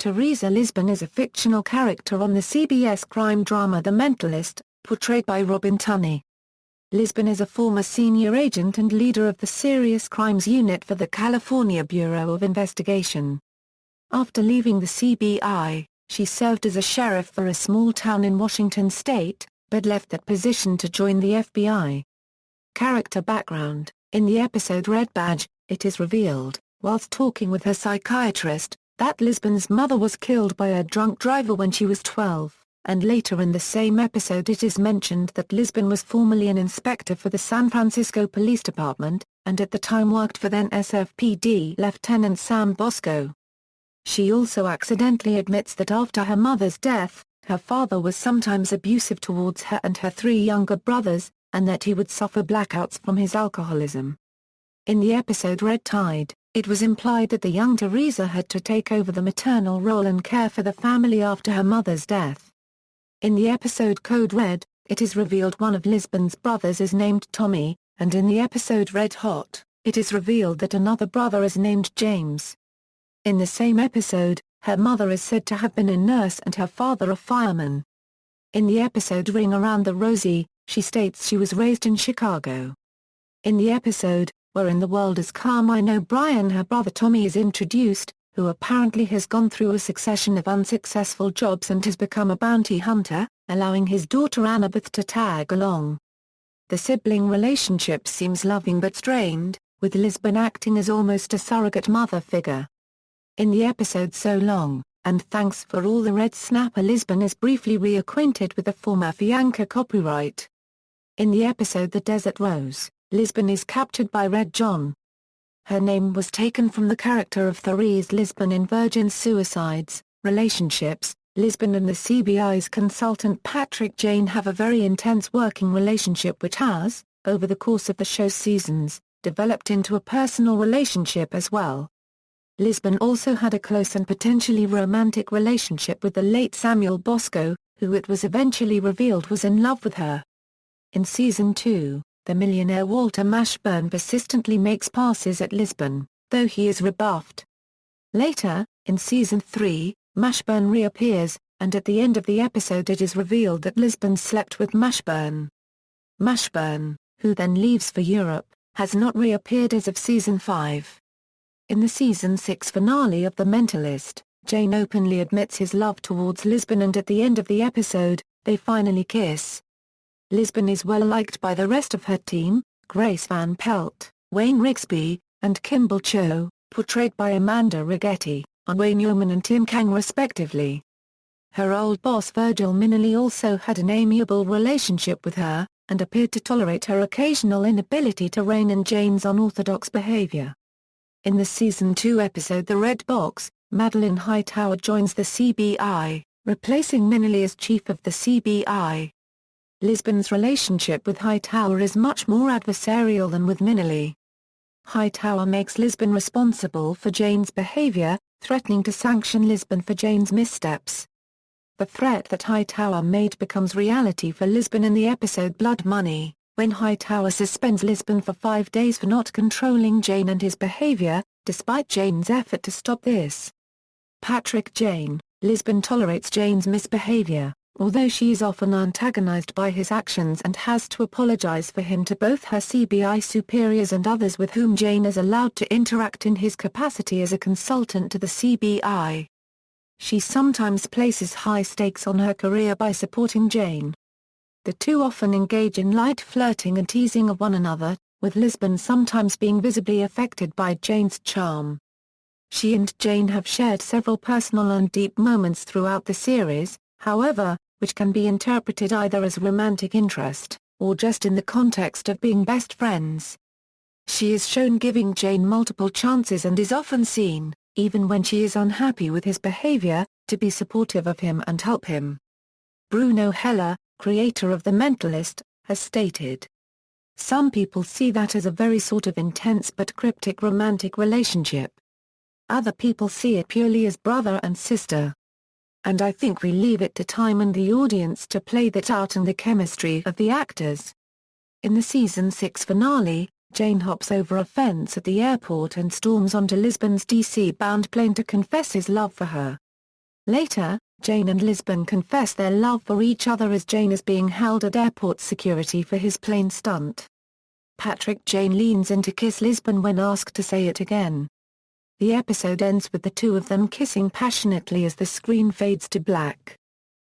Teresa Lisbon is a fictional character on the CBS crime drama The Mentalist, portrayed by Robin Tunney. Lisbon is a former senior agent and leader of the Serious Crimes Unit for the California Bureau of Investigation. After leaving the CBI, she served as a sheriff for a small town in Washington state, but left that position to join the FBI. Character background: in the episode Red Badge, it is revealed, whilst talking with her psychiatrist, that Lisbon's mother was killed by a drunk driver when she was 12, and later in the same episode it is mentioned that Lisbon was formerly an inspector for the San Francisco Police Department, and at the time worked for then SFPD Lieutenant Sam Bosco. She also accidentally admits that after her mother's death, her father was sometimes abusive towards her and her 3 younger brothers, and that he would suffer blackouts from his alcoholism. In the episode Red Tide, it was implied that the young Teresa had to take over the maternal role and care for the family after her mother's death. In the episode Code Red, it is revealed one of Lisbon's brothers is named Tommy, and in the episode Red Hot, it is revealed that another brother is named James. In the same episode, her mother is said to have been a nurse and her father a fireman. In the episode Ring Around the Rosie, she states she was raised in Chicago. In the episode Where in the World is Carmine O'Brien, her brother Tommy is introduced, who apparently has gone through a succession of unsuccessful jobs and has become a bounty hunter, allowing his daughter Annabeth to tag along. The sibling relationship seems loving but strained, with Lisbon acting as almost a surrogate mother figure. In the episode So Long, and Thanks for All the Red Snapper, Lisbon is briefly reacquainted with the former Fianca copyright. In the episode The Desert Rose, Lisbon is captured by Red John. Her name was taken from the character of Therese Lisbon in Virgin Suicides. Relationships: Lisbon and the CBI's consultant Patrick Jane have a very intense working relationship which has, over the course of the show's seasons, developed into a personal relationship as well. Lisbon also had a close and potentially romantic relationship with the late Samuel Bosco, who it was eventually revealed was in love with her. In Season 2, the millionaire Walter Mashburn persistently makes passes at Lisbon, though he is rebuffed. Later, in Season 3, Mashburn reappears, and at the end of the episode it is revealed that Lisbon slept with Mashburn. Mashburn, who then leaves for Europe, has not reappeared as of Season 5. In the Season 6 finale of The Mentalist, Jane openly admits his love towards Lisbon, and at the end of the episode, they finally kiss. Lisbon is well liked by the rest of her team, Grace Van Pelt, Wayne Rigsby, and Kimball Cho, portrayed by Amanda Righetti, Wayne Yeoman and Tim Kang respectively. Her old boss Virgil Minnelli also had an amiable relationship with her, and appeared to tolerate her occasional inability to rein in Jane's unorthodox behavior. In the Season 2 episode The Red Box, Madeline Hightower joins the CBI, replacing Minnelli as chief of the CBI. Lisbon's relationship with Hightower is much more adversarial than with Minnelli. Hightower makes Lisbon responsible for Jane's behavior, threatening to sanction Lisbon for Jane's missteps. The threat that Hightower made becomes reality for Lisbon in the episode Blood Money, when Hightower suspends Lisbon for 5 days for not controlling Jane and his behavior, despite Jane's effort to stop this. Patrick Jane: Lisbon tolerates Jane's misbehavior, although she is often antagonized by his actions and has to apologize for him to both her CBI superiors and others with whom Jane is allowed to interact in his capacity as a consultant to the CBI. She sometimes places high stakes on her career by supporting Jane. The two often engage in light flirting and teasing of one another, with Lisbon sometimes being visibly affected by Jane's charm. She and Jane have shared several personal and deep moments throughout the series, however, which can be interpreted either as romantic interest, or just in the context of being best friends. She is shown giving Jane multiple chances and is often seen, even when she is unhappy with his behavior, to be supportive of him and help him. Bruno Heller, creator of The Mentalist, has stated, "Some people see that as a very sort of intense but cryptic romantic relationship. Other people see it purely as brother and sister. And I think we leave it to time and the audience to play that out and the chemistry of the actors." In the Season 6 finale, Jane hops over a fence at the airport and storms onto Lisbon's DC-bound plane to confess his love for her. Later, Jane and Lisbon confess their love for each other as Jane is being held at airport security for his plane stunt. Jane leans in to kiss Lisbon when asked to say it again. The episode ends with the two of them kissing passionately as the screen fades to black.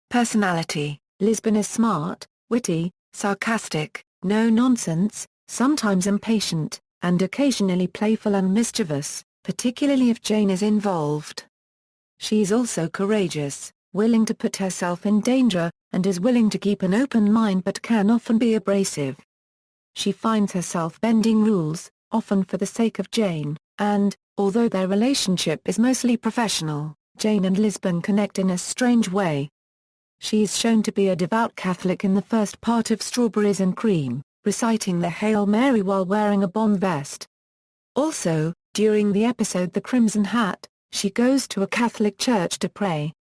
Personality: Lisbon is smart, witty, sarcastic, no-nonsense, sometimes impatient, and occasionally playful and mischievous, particularly if Jane is involved. She is also courageous, willing to put herself in danger, and is willing to keep an open mind but can often be abrasive. She finds herself bending rules, often for the sake of Jane, and, although their relationship is mostly professional, Jane and Lisbon connect in a strange way. She is shown to be a devout Catholic in the first part of Strawberries and Cream, reciting the Hail Mary while wearing a Bond vest. Also, during the episode The Crimson Hat, she goes to a Catholic church to pray.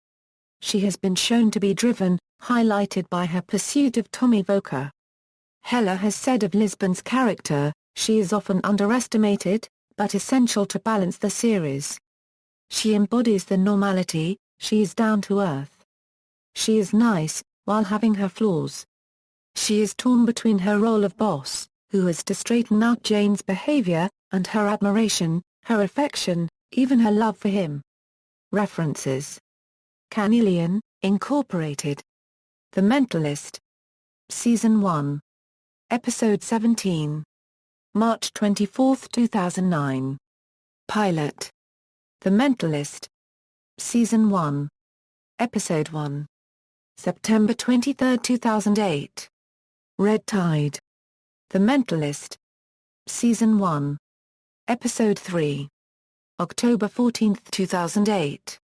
She has been shown to be driven, highlighted by her pursuit of Tommy Voker. Heller has said of Lisbon's character, she is often underestimated, but essential to balance the series. She embodies the normality, she is down to earth. She is nice, while having her flaws. She is torn between her role of boss, who has to straighten out Jane's behavior, and her admiration, her affection, even her love for him. References: Canelian, Incorporated. The Mentalist. Season 1. Episode 17. March 24, 2009. Pilot. The Mentalist. Season 1. Episode 1. September 23, 2008. Red Tide. The Mentalist. Season 1. Episode 3. October 14, 2008.